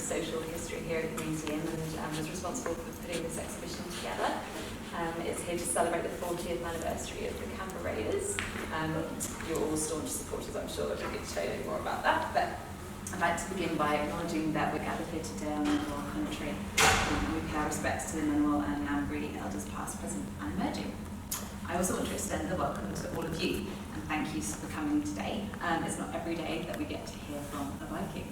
social history here at the museum and was responsible for putting this exhibition together. It's here to celebrate the 40th anniversary of the Canberra Raiders. You're all staunch supporters, I'm sure. I don't need to tell you any more about that, but I'd like to begin by acknowledging that we're gathered here today on the Gadigal country. We pay our respects to the Ngunnawal and Ngambri elders past, present and emerging. I also want to extend the welcome to all of you and thank you for coming today. It's not every day that we get to hear from a Viking.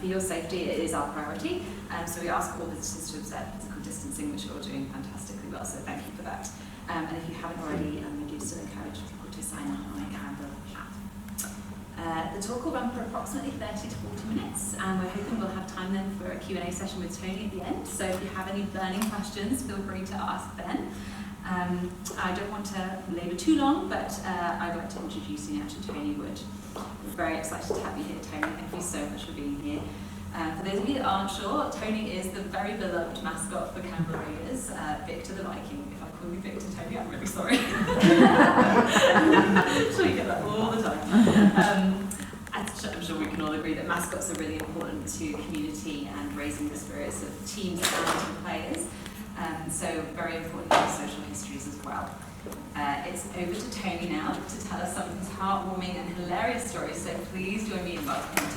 For your safety, it is our priority, so we ask all visitors to observe physical distancing, which you're all doing fantastically well, so thank you for that. And if you haven't already, we do still encourage people to sign up on a Canberra chat. The talk will run for approximately 30 to 40 minutes, and we're hoping we'll have time then for a Q&A session with Tony at the end, so if you have any burning questions, feel free to ask then. I don't want to labour too long, but I'd like to introduce you now to Tony Wood. We're very excited to have you here, Tony. Thank you so much for being here. For those of you that aren't sure, Tony is the very beloved mascot for Canberra Raiders, Victor the Viking. If I call you Victor, Tony, I'm really sorry. I'm sure you get that all the time. I'm sure we can all agree that mascots are really important to community and raising the spirits of teams and players. So very important in social histories as well. It's over to Tony now to tell us some of his heartwarming and hilarious stories, so please join me in welcoming him.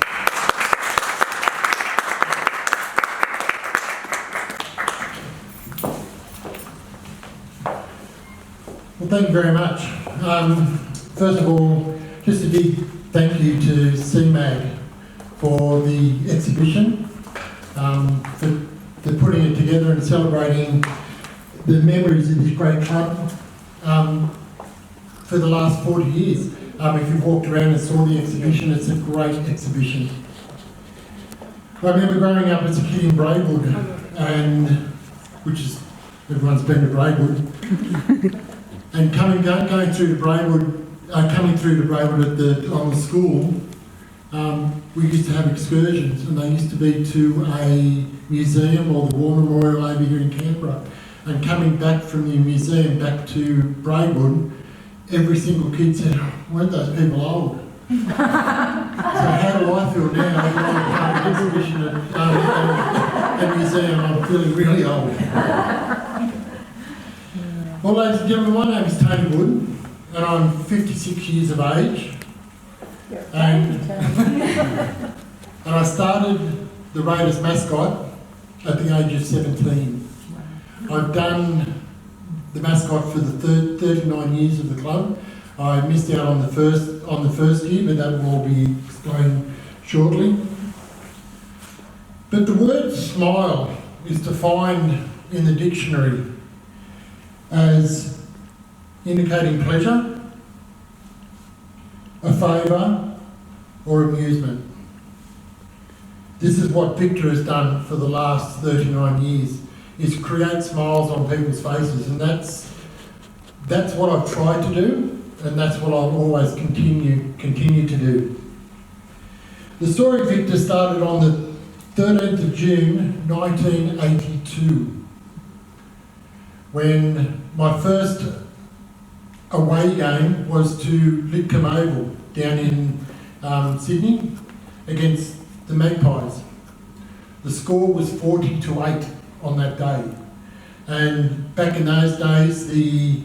Well, thank you very much. First of all, just a big thank you to CMAG for the exhibition, for putting it together and celebrating the memories of this great club for the last 40 years. If you've walked around and saw the exhibition, it's a great exhibition. I remember growing up as a kid in Braidwood, and which is, everyone's been to Braidwood, and going through to Braidwood, coming through to Braidwood on the school, we used to have excursions, and they used to be to a museum or the War Memorial over here in Canberra. And coming back from the museum back to Braidwood, every single kid said, weren't those people old? So how do I feel now? I'm an exhibition at a museum, I'm feeling really old. Well, ladies and gentlemen, my name is Tony Wood, and I'm 56 years of age. And I started the Raiders Mascot at the age of 17. I've done the mascot for the 39 years of the club. I missed out on the first year, but that will all be explained shortly. But the word smile is defined in the dictionary as indicating pleasure, a favour, or amusement. This is what Victor has done for the last 39 years, is create smiles on people's faces, and that's what I've tried to do, and that's what I'll always continue to do. The story of Victor started on the 13th of June 1982, when my first away game was to Lidcombe Oval down in Sydney against the Magpies. The score was 40-8 on that day, and back in those days the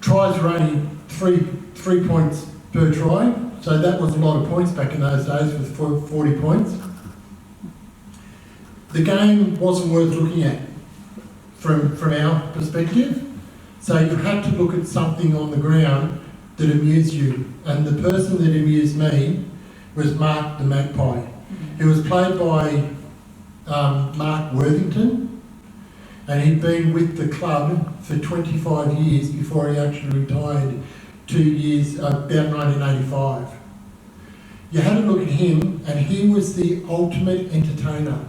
tries were only three points per try, so that was a lot of points back in those days with 40 points. The game wasn't worth looking at from our perspective, so you had to look at something on the ground that amused you, and the person that amused me was Mark the Magpie. He was played by Mark Worthington, and he'd been with the club for 25 years before he actually retired 2 years, about 1985. You had to look at him, and he was the ultimate entertainer.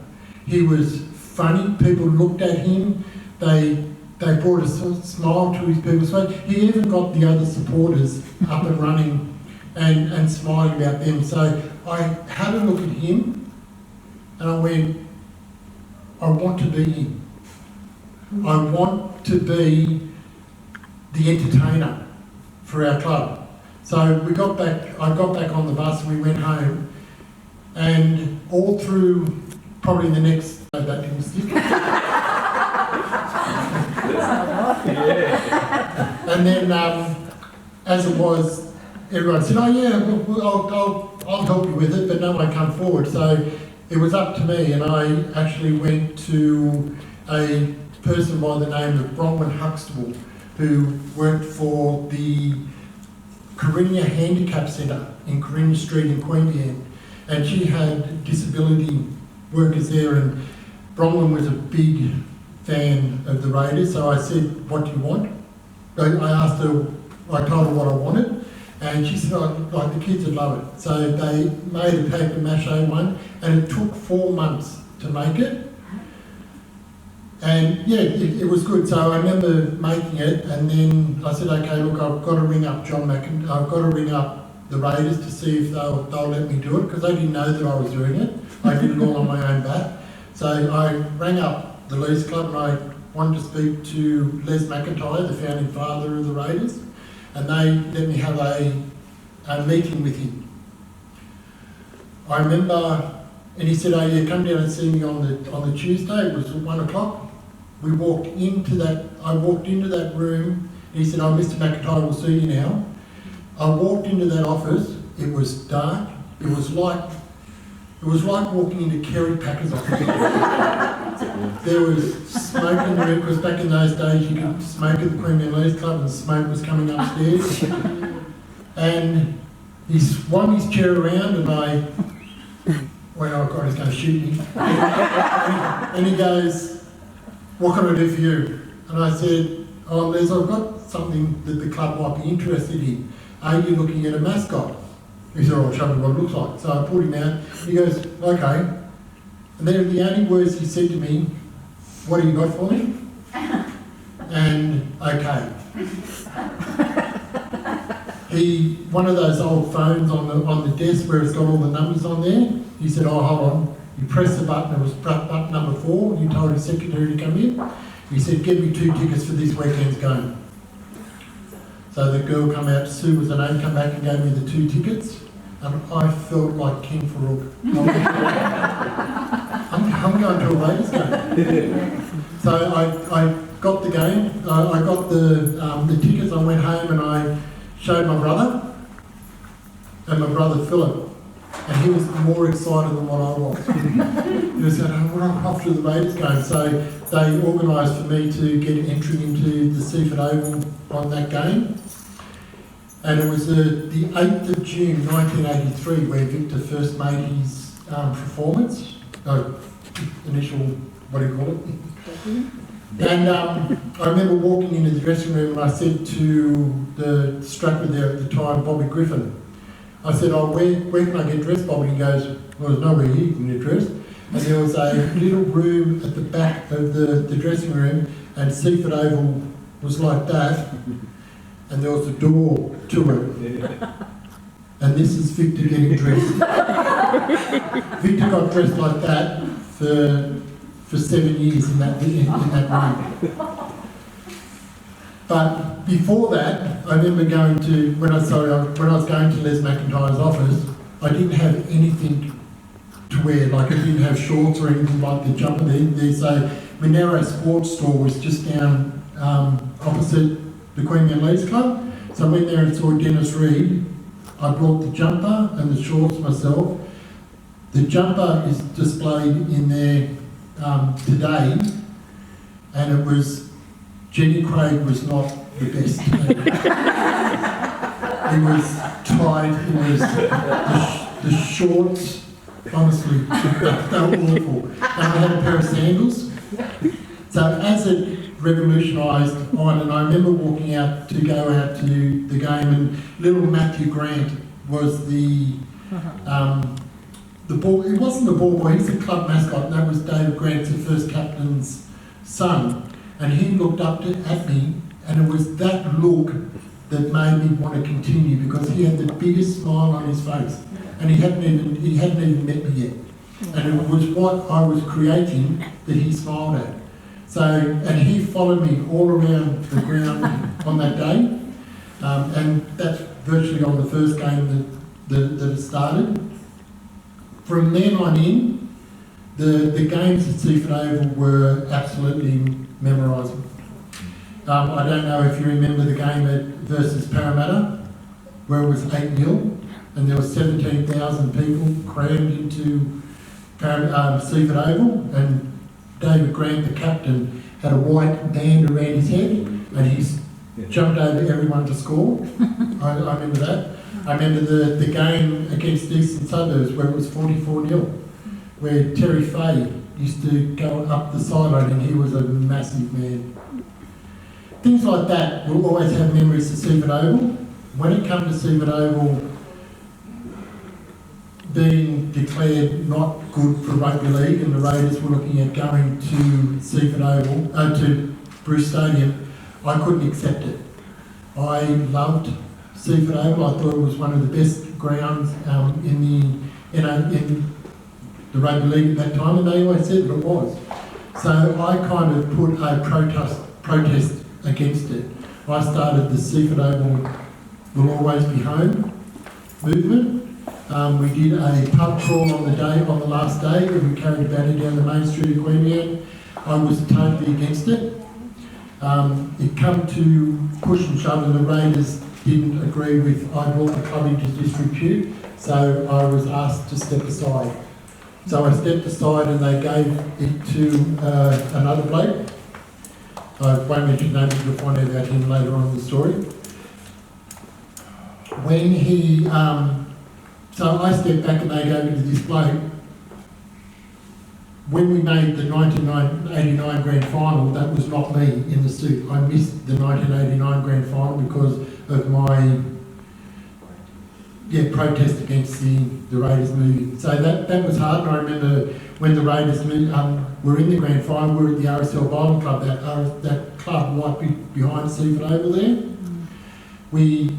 He was funny, people looked at him, they brought a smile to his people's face. He even got the other supporters up and running and smiling about them. So I had a look at him and I went, I want to be him. I want to be the entertainer for our club. So I got back on the bus and we went home, And all through probably the next, no, that didn't stick. And then, as it was, everyone said, oh yeah, I'll help you with it, but no one come forward. So it was up to me, and I actually went to a person by the name of Bronwyn Huxtable, who worked for the Carina Handicap Centre in Carina Street in Queanbeyan, and she had disability workers there, and Bronwyn was a big fan of the Raiders, so I said, what do you want? I asked her, I told her what I wanted, and she said, oh, like the kids would love it. So they made a paper mache one, and it took 4 months to make it. And yeah, it was good. So I remember making it, and then I said, okay, look, I've got to ring up John McIntyre, I've got to ring up the Raiders to see if they'll let me do it, because they didn't know that I was doing it. I did it all on my own back. So I rang up the Leeds Club, and I wanted to speak to Les McIntyre, the founding father of the Raiders, and they let me have a meeting with him. I remember, and he said, oh yeah, come down and see me on the Tuesday. It was at 1 o'clock. I walked into that room, and he said, oh, Mr. McIntyre will see you now. I walked into that office. It was dark. It was like walking into Kerry Packer's office. There was smoke in the room, because back in those days you could smoke at the Queanbeyan Leeds Club, and smoke was coming upstairs. And he swung his chair around, and well, oh God, he's going to shoot me. And he goes, what can I do for you? And I said, oh Les, I've got something that the club might be interested in. Are you looking at a mascot? He said, oh, show me what it looks like. So I pulled him out. He goes, okay. And then the only words he said to me, what have you got for me? And okay. One of those old phones on the desk where it's got all the numbers on there, he said, oh, hold on. You press the button, it was button number 4, you told his secretary to come in. He said, get me 2 tickets for this weekend's game. So the girl come out, Sue was her name, come back and gave me the 2 tickets. And I felt like King Farouk. I'm going to a Raiders game. So I got the game, I got the tickets, I went home and I showed my brother, and my brother Philip, and he was more excited than what I was. He was saying, oh, we're off to the Raiders game. So they organised for me to get entry into the Seaford Oval on that game. And it was the 8th of June 1983 where Victor first made his performance, initial, what do you call it? And I remember walking into the dressing room and I said to the strapper there at the time, Bobby Griffin, I said, oh, where can I get dressed, Bobby? And he goes, well, there's nowhere here you can get dressed. And there was a little room at the back of the dressing room, and Seaford Oval was like that, and there was a door to it. And this is Victor getting dressed. Victor got dressed like that for 7 years in that room. But before that, I remember going to, when I was going to Les McIntyre's office, I didn't have anything to wear, like I didn't have shorts or anything like the jumper. There's a Monero sports store was just down opposite the Queanbeyan Leeds Club. So I went there and saw Dennis Reed. I brought the jumper and the shorts myself. The jumper is displayed in there today, and it was, Jenny Craig was not the best. It was tight, it was the shorts, honestly, they were awful. And I had a pair of sandals. So as it revolutionised on, and I remember walking out to go out to the game, and little Matthew Grant was the ball, it wasn't the ball boy, he's the club mascot, and that was David Grant, the first captain's son. And he looked up at me, and it was that look that made me want to continue, because he had the biggest smile on his face, and he hadn't even met me yet. And it was what I was creating that he smiled at. So, and he followed me all around the ground on that day, and that's virtually on the first game that it started. from then on in, the games at Seaford Oval were absolutely memorising. I don't know if you remember the game versus Parramatta, where it was 8-0, and there were 17,000 people crammed into Seaford Oval, and David Grant, the captain, had a white band around his head, and he jumped over everyone to score. I remember that. I remember the game against Eastern Suburbs, where it was 44-0, where Terry Fay used to go up the sideline, and he was a massive man. Things like that will always have memories of Seaford Oval. When it comes to Seaford Oval being declared not good for rugby league, and the Raiders were looking at going to Seaford Oval, to Bruce Stadium, I couldn't accept it. I loved Seaford Oval. I thought it was one of the best grounds in the rugby league at that time, and they always said that it was. So I kind of put a protest against it. I started the Seaford Oval Will Always Be Home movement. We did a pub crawl on the last day, and we carried a banner down the main street of Queanbeyan. I was totally against it. It come to push and shove, and the Raiders didn't agree with, I brought the club into disrepute, so I was asked to step aside. So I stepped aside, and they gave it to another bloke. I won't mention names, you'll find out about him later on in the story. When he, so I stepped back and they gave it to this bloke. When we made the 1989 grand final, that was not me in the suit. I missed the 1989 grand final because of my protest against the Raiders moving. So that was hard, and I remember when the Raiders were in the grand final, we were at the RSL Bowling Club, that club right behind Seaford Oval there. We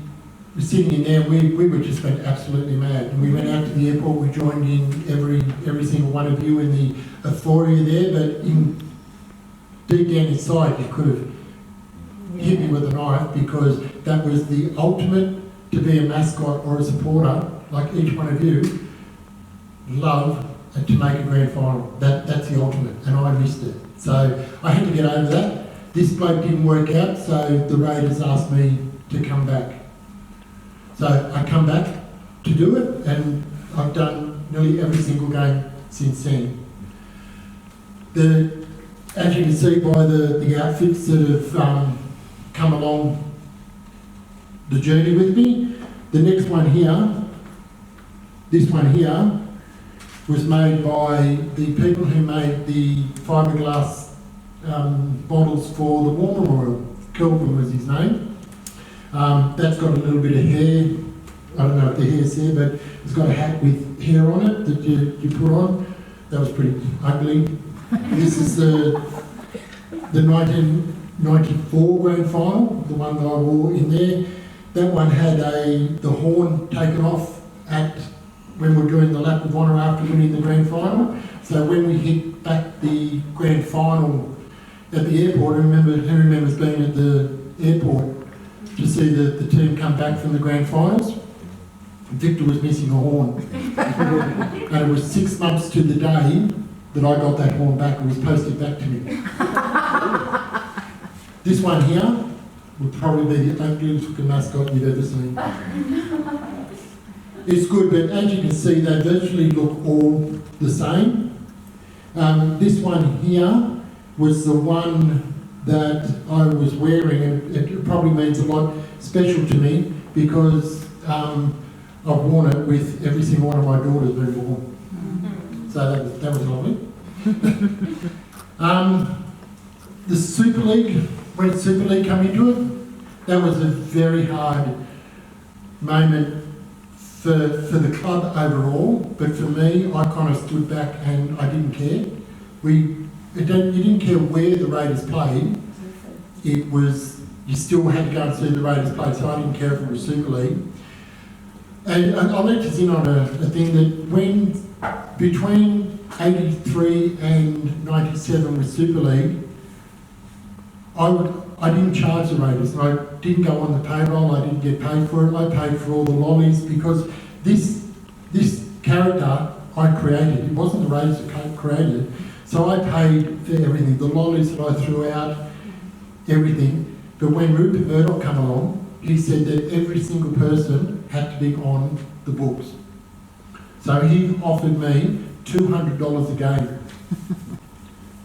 were sitting in there, we were just went absolutely mad. And we went out to the airport, we joined in every single one of you in the euphoria there, but deep down inside you could have hit me with a knife, because that was the ultimate, to be a mascot or a supporter, like each one of you, love to make a grand final. That's the ultimate, and I missed it. So I had to get over that. This bloke didn't work out, so the Raiders asked me to come back. So I come back to do it, and I've done nearly every single game since then. As you can see by the outfits that have come along the journey with me, the next one here, this one here, was made by the people who made the fiberglass bottles for the War Memorial. Kelvin was his name. That's got a little bit of hair. I don't know if the hair's there, but it's got a hat with hair on it that you put on. That was pretty ugly. This is the 1994 grand final, the one that I wore in there. That one had the horn taken off when we were doing the lap of honour after winning the grand final. So when we hit back the grand final at the airport, who remembers being at the airport to see the team come back from the grand finals? Victor was missing a horn. And it was 6 months to the day that I got that horn back. It was posted back to me. This one here would probably be the ugliest looking mascot you've ever seen. It's good, but as you can see, they virtually look all the same. This one here was the one that I was wearing, and it probably means a lot special to me because I've worn it with every single one of my daughters being born. So that was lovely. The Super League, when Super League came into it, that was a very hard moment for the club overall, but for me, I kind of stood back and I didn't care. You didn't care where the Raiders played. It was, you still had to go and see the Raiders play, so I didn't care if it was Super League. And I'll let you in on a thing that when, between 83 and 97 with Super League, I didn't charge the Raiders. I didn't go on the payroll, I didn't get paid for it. I paid for all the lollies because this character I created. It wasn't the Raiders that created it. So I paid for everything, the lollies that I threw out, everything. But when Rupert Murdoch came along, he said that every single person had to be on the books. So he offered me $200 a game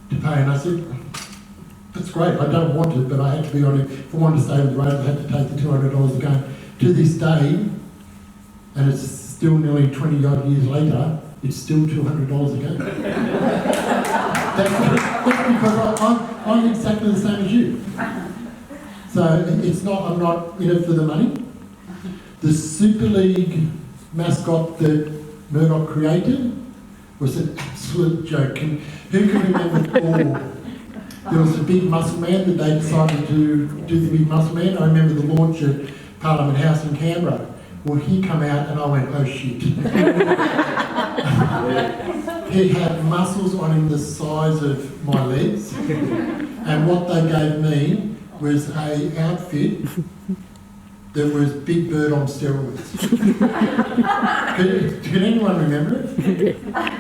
to pay, and I said, that's great, I don't want it, but I had to be on it. If I wanted to stay with the Raiders, I had to take the $200 a game. To this day, and it's still nearly 20 odd years later, it's still $200 a game. that's because I'm exactly the same as you. So it's not, I'm not in it for the money. The Super League mascot that Murdoch created was an absolute joke. Who can remember Paul? There was a big muscle man that they decided to do the big muscle man. I remember the launch at Parliament House in Canberra. Well, he come out and I went, oh shit. He had muscles on him the size of my legs. And what they gave me was an outfit that was Big Bird on steroids. Can anyone remember it?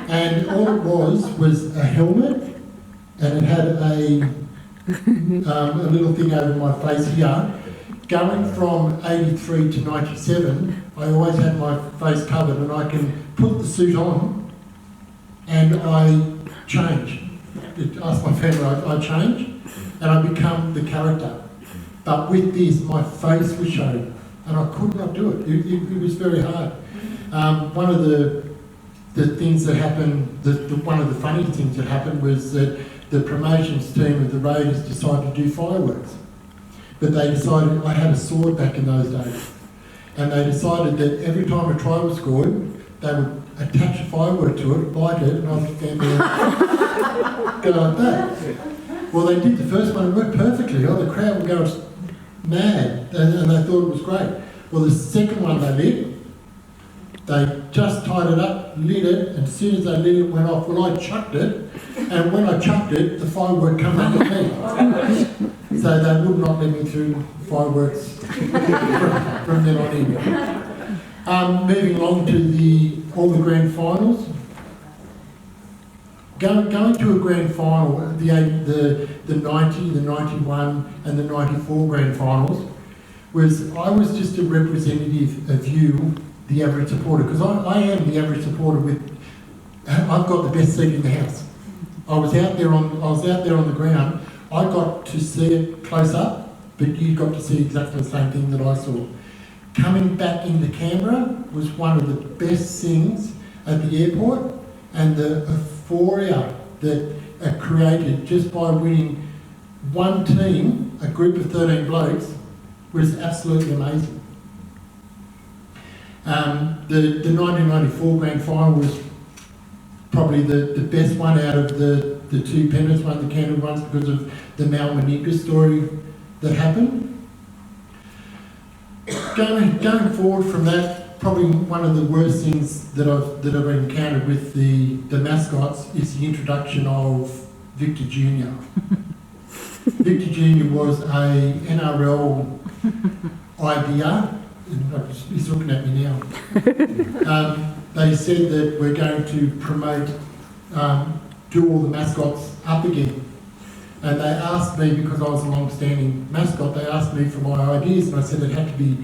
And all it was a helmet, and it had a little thing over my face here. Going from 83 to 97, I always had my face covered, and I can put the suit on and I change. Ask my family, I change and I become the character. But with this, my face was shown, and I could not do it. It was very hard. One of the things that happened, one of the funny things that happened was that the promotions team of the Raiders decided to do fireworks. But they decided, I had a sword back in those days, and they decided that every time a try was scored, they would attach a firework to it, light it, and I would stand there and go like that. Well, they did the first one, it worked perfectly. Oh, the crowd would go mad, and they thought it was great. Well, the second one they lit, they just tied it up, lit it, and as soon as they lit it, went off. Well, I chucked it, and when I chucked it, the firework came up at me. So they would not let me through fireworks from then on in. Moving on to all the grand finals. Going to a grand final, the 90, the 91 and the 94 grand finals, I was just a representative of you, the average supporter, because I am the average supporter I've got the best seat in the house. I was out there on the ground. I got to see it close up, but you got to see exactly the same thing that I saw. Coming back into Canberra was one of the best things at the airport, and the euphoria that it created just by winning one team, a group of 13 blokes, was absolutely amazing. The 1994 grand final was probably the best one out of the two Penrith ones, the Canberra ones, because of the Mal Meninga story that happened. Going forward from that, probably one of the worst things that I've encountered with the mascots is the introduction of Victor Jr. Victor Jr. was a NRL idea. He's looking at me now. They said that we're going to promote, do all the mascots up again. And they asked me, because I was a long-standing mascot, they asked me for my ideas, and I said it had to be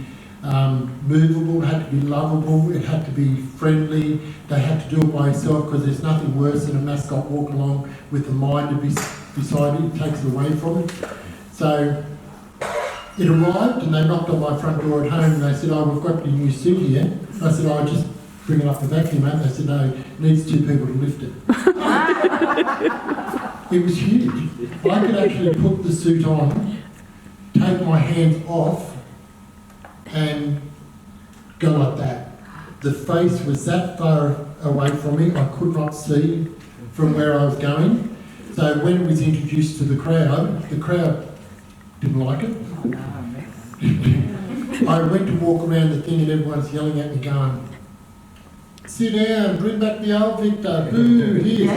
movable, it had to be lovable, it had to be friendly, they had to do it by itself, because there's nothing worse than a mascot walking along with a minder beside it, it takes it away from it. So it arrived, and they knocked on my front door at home, and they said, oh, we've got your new suit here. I said, oh, just bring it up the vacuum, mate. They said, no, it needs two people to lift it. It was huge. I could actually put the suit on, take my hands off, and go like that. The face was that far away from me, I could not see from where I was going. So when it was introduced to the crowd didn't like it. I went to walk around the thing and everyone's yelling at me going, sit down, bring back the old Victor, boo, here.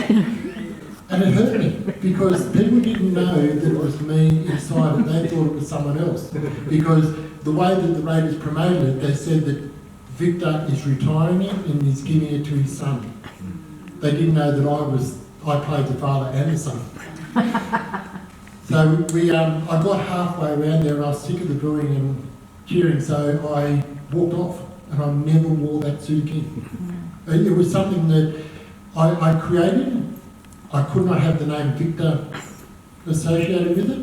And it hurt me, because people didn't know that it was me inside it. They thought it was someone else. Because the way that the Raiders promoted it, they said that Victor is retiring it and he's giving it to his son. they didn't know that I played the father and the son. So I got halfway around there and I was sick of the booing and cheering, so I walked off and I never wore that suit again. It was something that I created. I could not have the name Victor associated with it.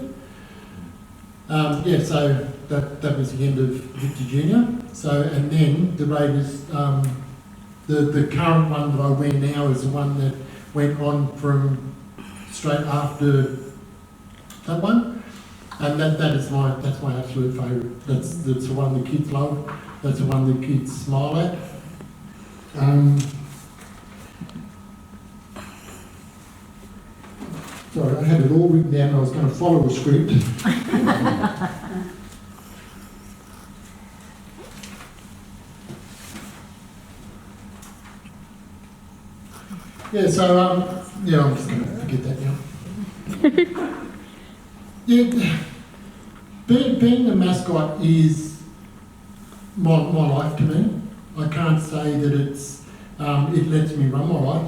So that was the end of Victor Junior. So, and then the Raiders, the current one that I wear now is the one that went on from straight after that one, and that's my absolute favourite. That's the one the kids love. That's the one the kids smile at. Sorry, I had it all written down. I was going to follow a script. I'm just going to forget that now. Being the mascot is my life to me. I can't say that it's it lets me run my life.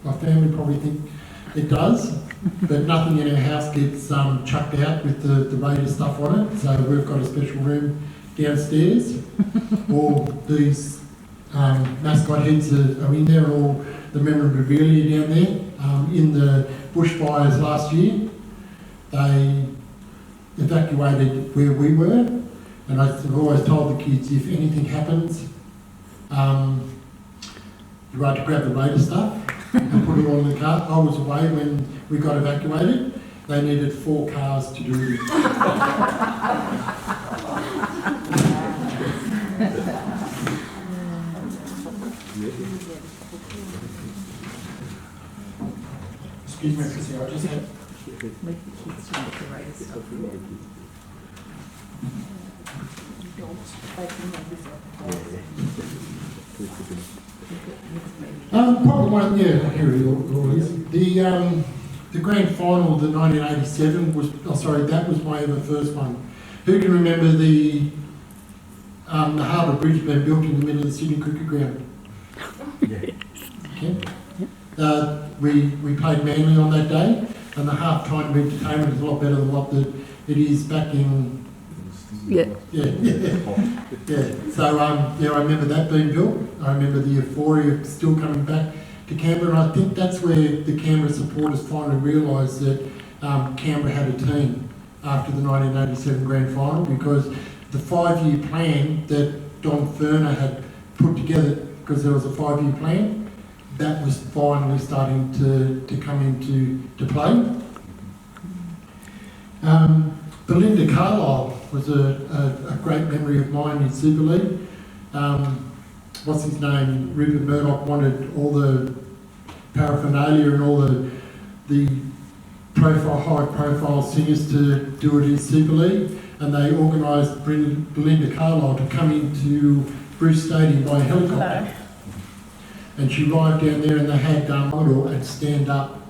My family probably think it does, but nothing in our house gets chucked out with the Raiders stuff on it. So we've got a special room downstairs. All these mascot heads are in there, all the memorabilia down there. In the bushfires last year, they evacuated where we were, and I've always told the kids, if anything happens, you're right to grab the Raider stuff and put it all in the car. I was away when we got evacuated. They needed 4 cars to do it. Excuse me, Chrissy, I just had... Make the kids to make the right stuff. Probably one, here it all is. The grand final, the 1987 was, that was my ever first one. Who can remember the Harbour Bridge being built in the middle of the Sydney Cricket Ground? Yeah. Okay. We played Manly on that day, and the half-time entertainment is a lot better than what it is back in... Yeah. So, I remember that being built. I remember the euphoria still coming back to Canberra, and I think that's where the Canberra supporters finally realised that Canberra had a team after the 1987 grand final, because the 5-year plan that Don Ferner had put together, because there was a 5-year plan, that was finally starting to come into play. Belinda Carlisle was a great memory of mine in Super League. What's his name? Rupert Murdoch wanted all the paraphernalia and all the high profile singers to do it in Super League, and they organised Belinda Carlisle to come into Bruce Stadium by helicopter. No. And she arrived down there and they had model and stand up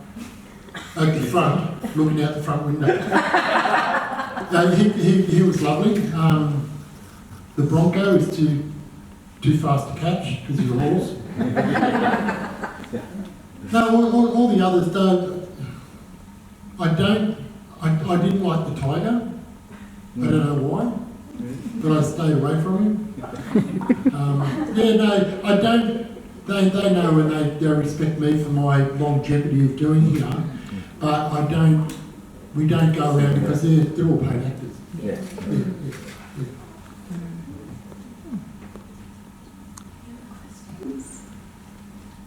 at the front, looking out the front window. He was lovely. The Bronco is too fast to catch because he's a horse. No, all the others don't. I didn't like the Tiger. I don't know why, but I stayed away from him. I don't. They know and they respect me for my longevity of doing here, but we don't go around because they're all paid actors. Yeah.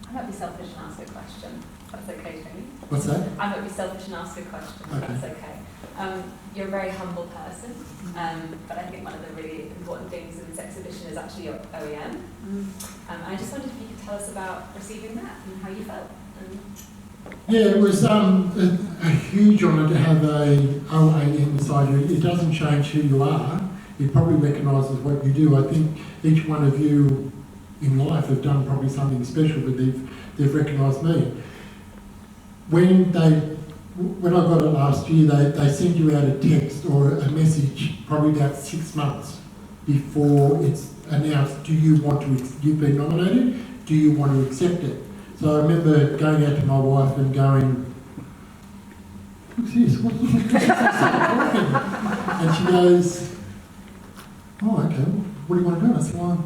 I might be selfish and ask a question. That's okay, Tony. What's that? I might be selfish and ask a question. Okay. That's okay. You're a very humble person, but I think one of the really important things in this exhibition is actually your OEM. I just wondered if you could tell us about receiving that and how you felt. Yeah, it was a huge honour to have a OEM beside you. It doesn't change who you are. It probably recognises what you do. I think each one of you in life have done probably something special, but they've recognised me. When I got it last year, they sent you out a text or a message probably about 6 months before it's announced, you've been nominated, do you want to accept it? So So I remember going out to my wife and going, "What's this? What's this?" And she goes, "Oh, okay, what do you want to do?" And I said, "Well,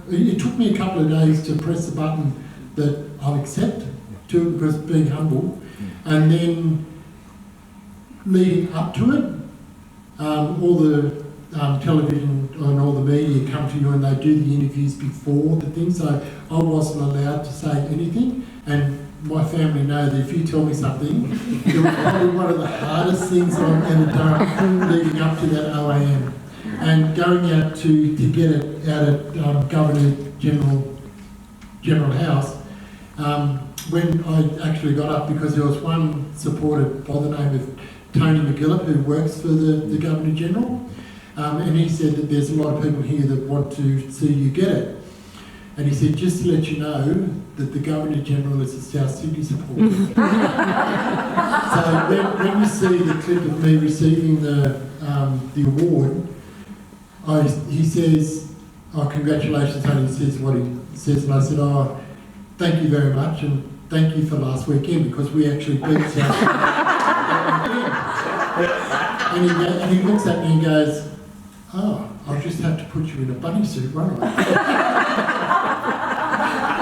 it took me a couple of days to press the button that I'll accept, to because being humble, and then leading up to it, all the television and all the media come to you and they do the interviews before the thing, so I wasn't allowed to say anything, and my family know that if you tell me something, it was probably one of the hardest things I've ever done leading up to that OAM. And going out to get it out at Governor General House, when I actually got up, because there was one supporter by the name of Tony McGillip who works for the Governor General, and he said that there's a lot of people here that want to see you get it. And he said, just to let you know that the Governor General is a South Sydney supporter. So when you see the clip of me receiving the award, he says, "Oh, congratulations," and he says what he says, and I said, "Oh, thank you very much, and thank you for last weekend, because we actually beat South Sydney." And he looks at me and goes, "Oh, I'll just have to put you in a bunny suit, won't I?"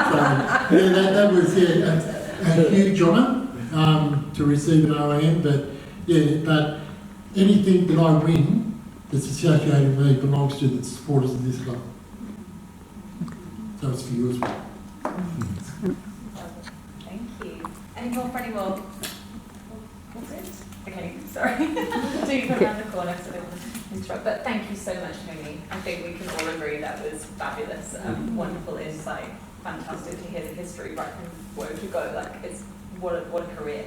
So, yeah, that was a huge honour to receive an OAM, but anything that I win that's associated with me belongs to the supporters of this club. So it's for you as well. Thank you. Any more for any more? Okay, sorry. Do you come around the corner so they will interrupt? But thank you so much, Tony. I think we can all agree that was fabulous. Wonderful insight. Fantastic to hear the history right from where you go. Like, it's what a career.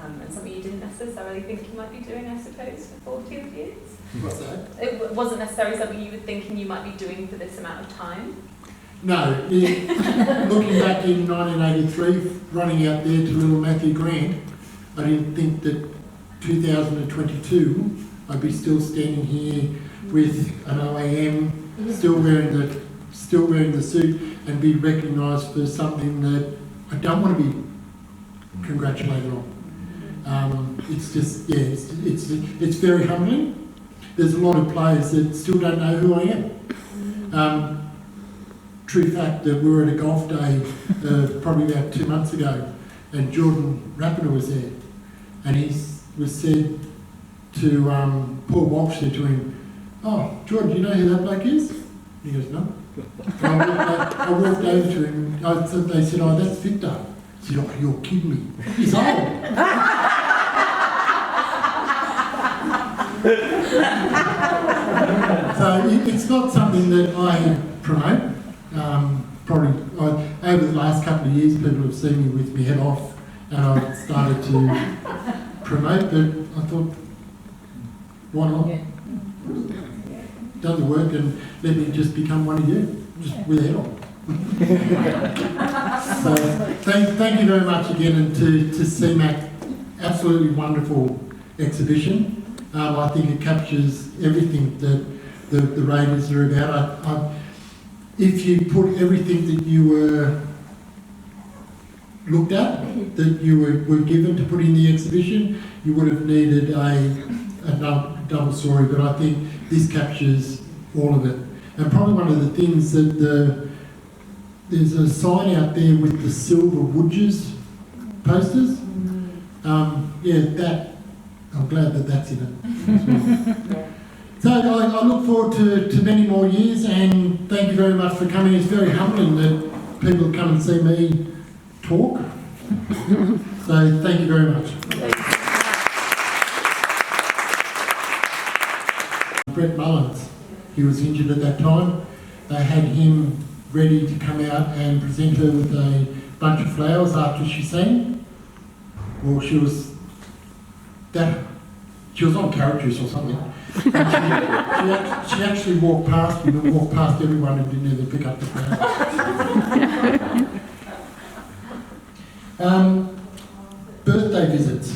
And something you didn't necessarily think you might be doing, I suppose, for 40 years. What's that? It wasn't necessarily something you were thinking you might be doing for this amount of time. No. Looking back in 1983, running out there to little Matthew Grant, I didn't think that 2022 I'd be still standing here with an OAM, still wearing the suit, and be recognised for something that I don't want to be congratulated on. It's just, yeah, it's very humbling. There's a lot of players that still don't know who I am. True fact that we were at a golf day probably about 2 months ago, and Jordan Rapiner was there, and he was said to Paul Walsh said to him, "Oh, Jordan, do you know who that bloke is?" He goes, "No." I walked over to him. They said, "Oh, that's Victor." He said, "Oh, you're kidding me. He's old." So it's not something that I promote. Over the last couple of years, people have seen me with my head off, and I've started to promote, but I thought, why not? Done the work, and let me just become one of you, just with a head on. So thank you very much again, and to CMAC, absolutely wonderful exhibition. I think it captures everything that the Raiders are about. If you put everything that you were looked at, that you were given to put in the exhibition, you would have needed a double story, but I think this captures all of it. And probably one of the things that there's a sign out there with the silver Woodges posters. I'm glad that that's in it. So I look forward to many more years, and thank you very much for coming. It's very humbling that people come and see me talk. So thank you very much. Brett Mullins, he was injured at that time. They had him ready to come out and present her with a bunch of flowers after she sang. Well, she was on carrot juice or something. And she actually walked past me and walked past everyone and didn't even pick up the flowers. Birthday visits.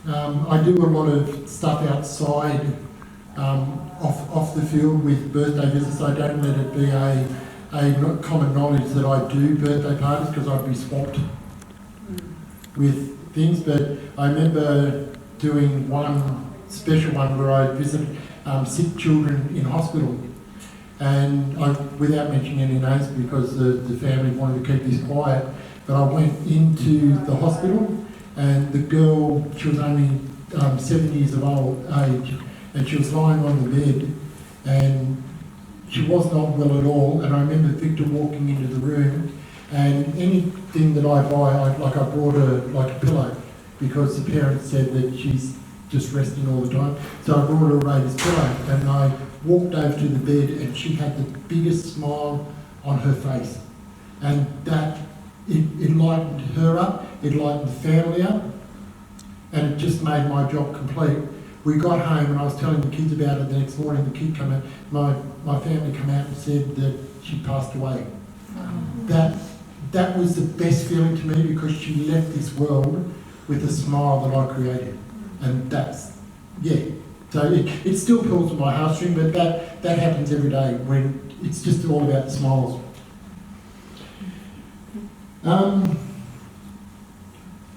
I do a lot of stuff outside, off the field with birthday visits. I don't let it be a common knowledge that I do birthday parties, because I'd be swamped with things, but I remember doing one special one where I visited sick children in hospital, and without mentioning any names because the family wanted to keep this quiet, but I went into the hospital, and the girl, she was only 7 years of age, and she was lying on the bed, and she was not well at all. And I remember Victor walking into the room, and anything that I buy, I brought her like a pillow, because the parents said that she's just resting all the time. So I brought her a Raiders pillow, and I walked over to the bed, and she had the biggest smile on her face, and that it lightened her up, it lightened the family up, and it just made my job complete. We got home, and I was telling the kids about it the next morning. The kid came out, my family came out and said that she passed away. That was the best feeling to me, because she left this world with a smile that I created. And that's, yeah. So it still pulls at my heartstring, but that happens every day when it's just all about the smiles.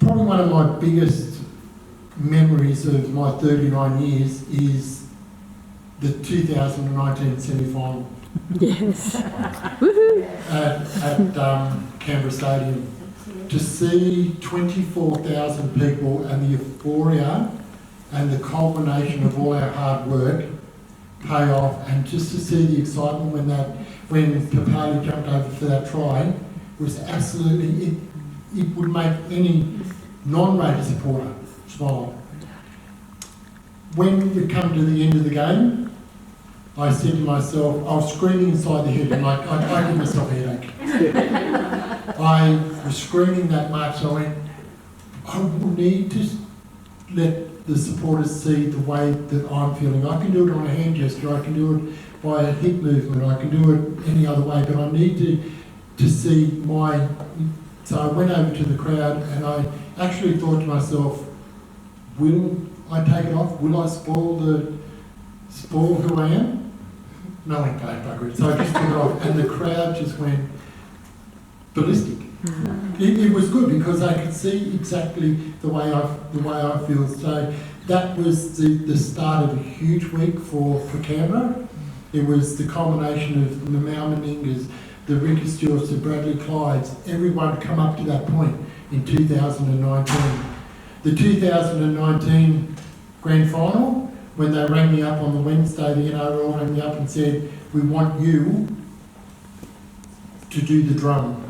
Probably one of my biggest memories of my 39 years is the 2019 semi-final. Yes. at Canberra Stadium. To see 24,000 people and the euphoria and the culmination of all our hard work pay off, and just to see the excitement when Papali jumped over for that try was absolutely, it would make any non-Raider supporter smile. When we come to the end of the game, I said to myself, I was screaming inside the head, and I give myself a headache. I was screaming that much, I went, I will need to let the supporters see the way that I'm feeling. I can do it on a hand gesture, I can do it by a hip movement, I can do it any other way, but I need to see my... So I went over to the crowd, and I actually thought to myself, will I take it off? Will I spoil who I am? No one came bugger it, so I just took it off, and the crowd just went ballistic. It was good, because I could see exactly the way I feel. So that was the start of a huge week for Canberra. It was the culmination of the Mau Meningas, the Ricky Stewarts, the Bradley Clydes, everyone come up to that point in 2019. The 2019 grand final, when they rang me up on the Wednesday, the NRL rang me up and said, we want you to do the drum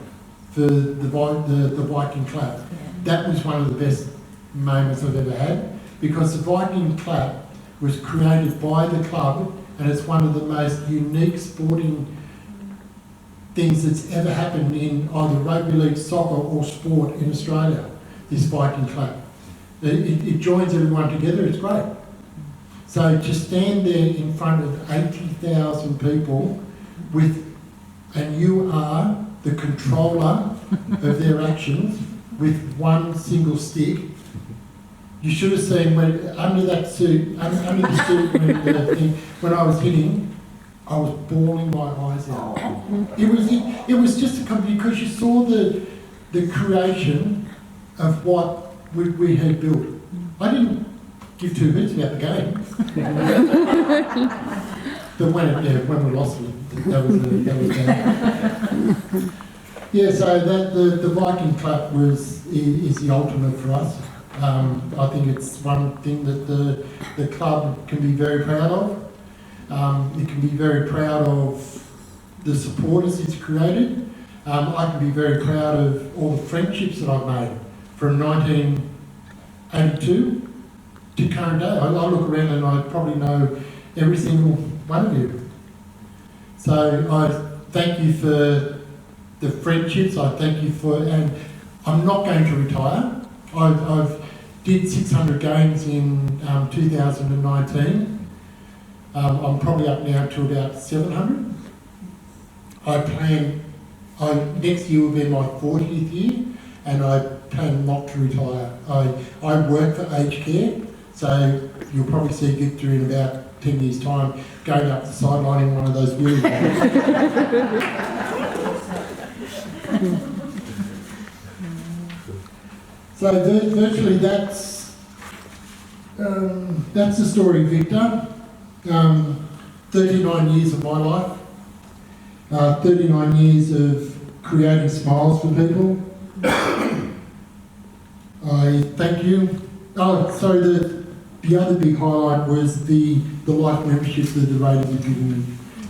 for the Viking clap. Yeah. That was one of the best moments I've ever had, because the Viking clap was created by the club, and it's one of the most unique sporting things that's ever happened in either rugby league, soccer or sport in Australia, this Viking clap. It joins everyone together, it's great. So to stand there in front of 80,000 people and you are the controller of their actions with one single stick. You should have seen under the suit when I was hitting, I was bawling my eyes out. It was just because you saw the creation of what we had built. I didn't give two hoots about the game. But when we lost it, that was bad. Yeah, so the Viking clap is the ultimate for us. I think it's one thing that the club can be very proud of. It can be very proud of the supporters it's created. I can be very proud of all the friendships that I've made from 1982 to current day. I look around and I probably know every single one of you. So I thank you for the friendships. I thank you for, and I'm not going to retire. I've did 600 games in 2019. I'm probably up now to about 700. Next year will be my 40th year, and I plan not to retire. I work for aged care, so you'll probably see Victor in about 10 years' time going up the sideline in one of those wheelies. So virtually that's the story of Victor. 39 years of my life, 39 years of creating smiles for people. I thank you. Oh, sorry, the other big highlight was the life membership that the Raiders have given me.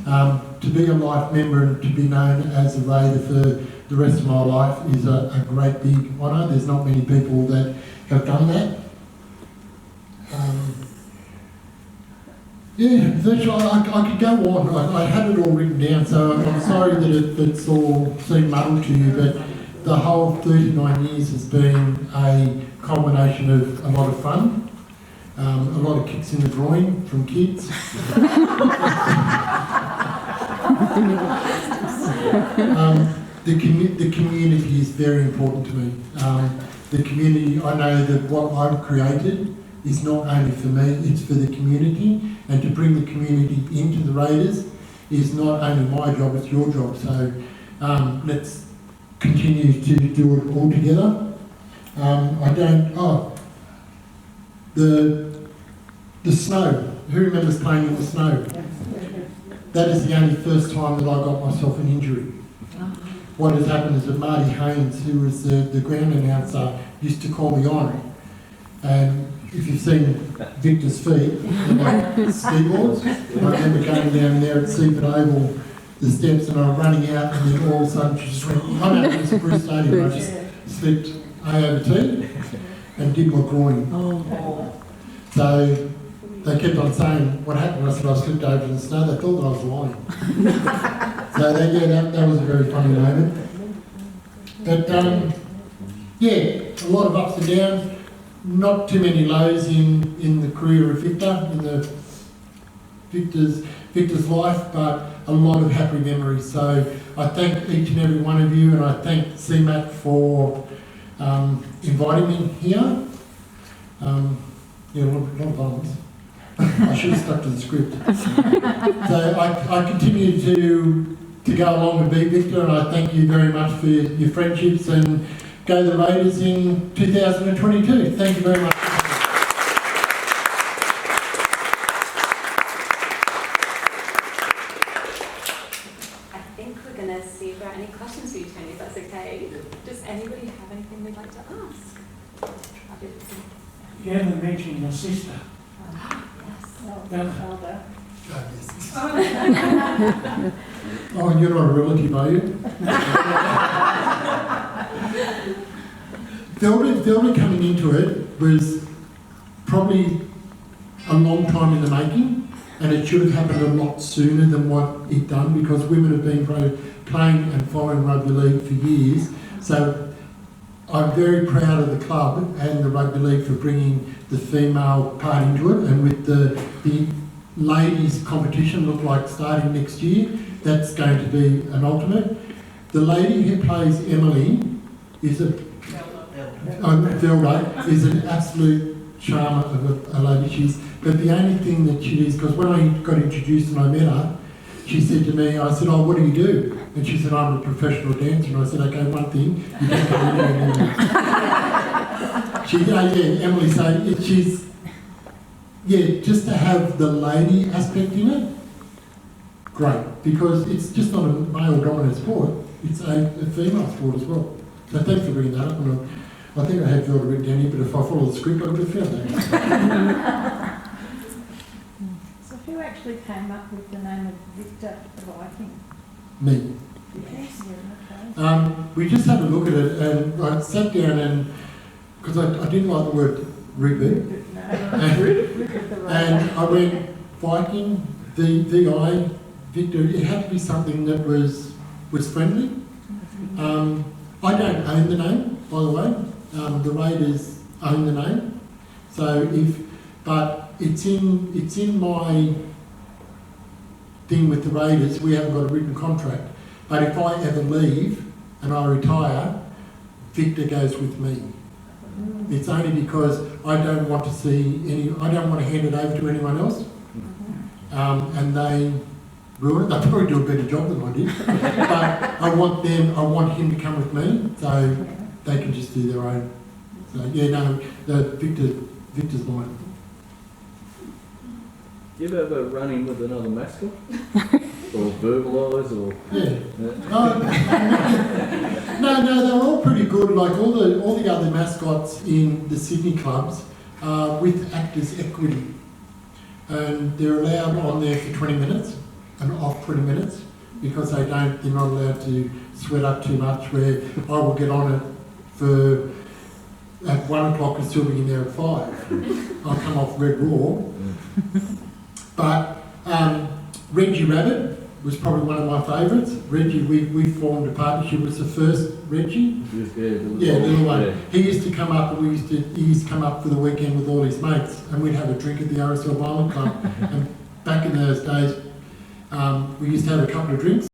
To be a life member and to be known as a Raider for the rest of my life is a great big honour. There's not many people that have done that. Yeah, virtually, I could go on. I had it all written down, so I'm sorry that it's all seemed muddled to you, but the whole 39 years has been a combination of a lot of fun, a lot of kicks in the groin from kids. The community is very important to me. The community, I know that what I've created is not only for me, it's for the community, and to bring the community into the Raiders is not only my job, it's your job. So let's continue to do it all together. The snow. Who remembers playing in the snow? That is the only first time that I got myself an injury. What has happened is that Marty Haynes, who was the ground announcer, used to call me on. And if you've seen Victor's feet, they're like ski-boards. I remember going down there at Seaford Oval, the steps, and I was running out, and then all of a sudden she just went, I'm out against the Bruce Stadium. I just slipped A over T and did my groin. So they kept on saying, what happened? I said, I slipped over in the snow. They thought that I was lying. So that was a very funny moment. But yeah, a lot of ups and downs. Not too many lows in the career of Victor, in the Victor's life, but a lot of happy memories. So I thank each and every one of you, and I thank CMAC for inviting me here. Yeah, a lot of bums. I should have stuck to the script. So I continue to go along and be Victor, and I thank you very much for your friendships, and go the Raiders in 2022. Thank you very much. I think we're going to see if there are any questions for you, Tony, if that's okay. Does anybody have anything they'd like to ask? You haven't mentioned your sister. Yes. Oh, and you're not a relative, are you? Velda coming into it was probably a long time in the making, and it should have happened a lot sooner than what it done, because women have been playing and following rugby league for years. So I'm very proud of the club and the rugby league for bringing the female part into it, and with the ladies competition look like starting next year, that's going to be an ultimate. The lady who plays Emily is Velda is an absolute charmer of a lady. But the only thing that she is, because when I got introduced and I met her, she said to me, I said, oh, what do you do? And she said, I'm a professional dancer. And I said, okay, one thing, you don't come in anymore. Emily said, just to have the lady aspect in it, great, because it's just not a male-dominant sport, it's a female sport as well. So thanks for bringing that up. And I think I had Velda written down here, but if I follow the script, I would have found that. So who actually came up with the name of Victor the Viking? Me. Yes, okay. We just had a look at it, and I sat down and, because I didn't like the word rugby, and I went Viking, VI, Victor. It had to be something that was friendly. I don't own the name, by the way. The Raiders own the name. So but it's in my thing with the Raiders. We haven't got a written contract. But if I ever leave and I retire, Victor goes with me. It's only because I don't want to I don't want to hand it over to anyone else. And they ruin it. They probably do a better job than I did. But I want him to come with me, so they can just do their own. So yeah, no, Victor's mine. Do you ever run in with another mascot? Or verbalise, or... Yeah. No, they're all pretty good. Like all the other mascots in the Sydney clubs are with Actors Equity, and they're allowed on there for 20 minutes and off 20 minutes because they're not allowed to sweat up too much. Where I will get on it for at 1 o'clock and still be in there at 5. I'll come off Red Raw, but Reggie Rabbit was probably one of my favourites. Reggie, we formed a partnership. It was the first Reggie. Yeah, little one. Yeah. He used to come up, and he used to come up for the weekend with all his mates, and we'd have a drink at the RSL Bowling Club. And back in those days, we used to have a couple of drinks.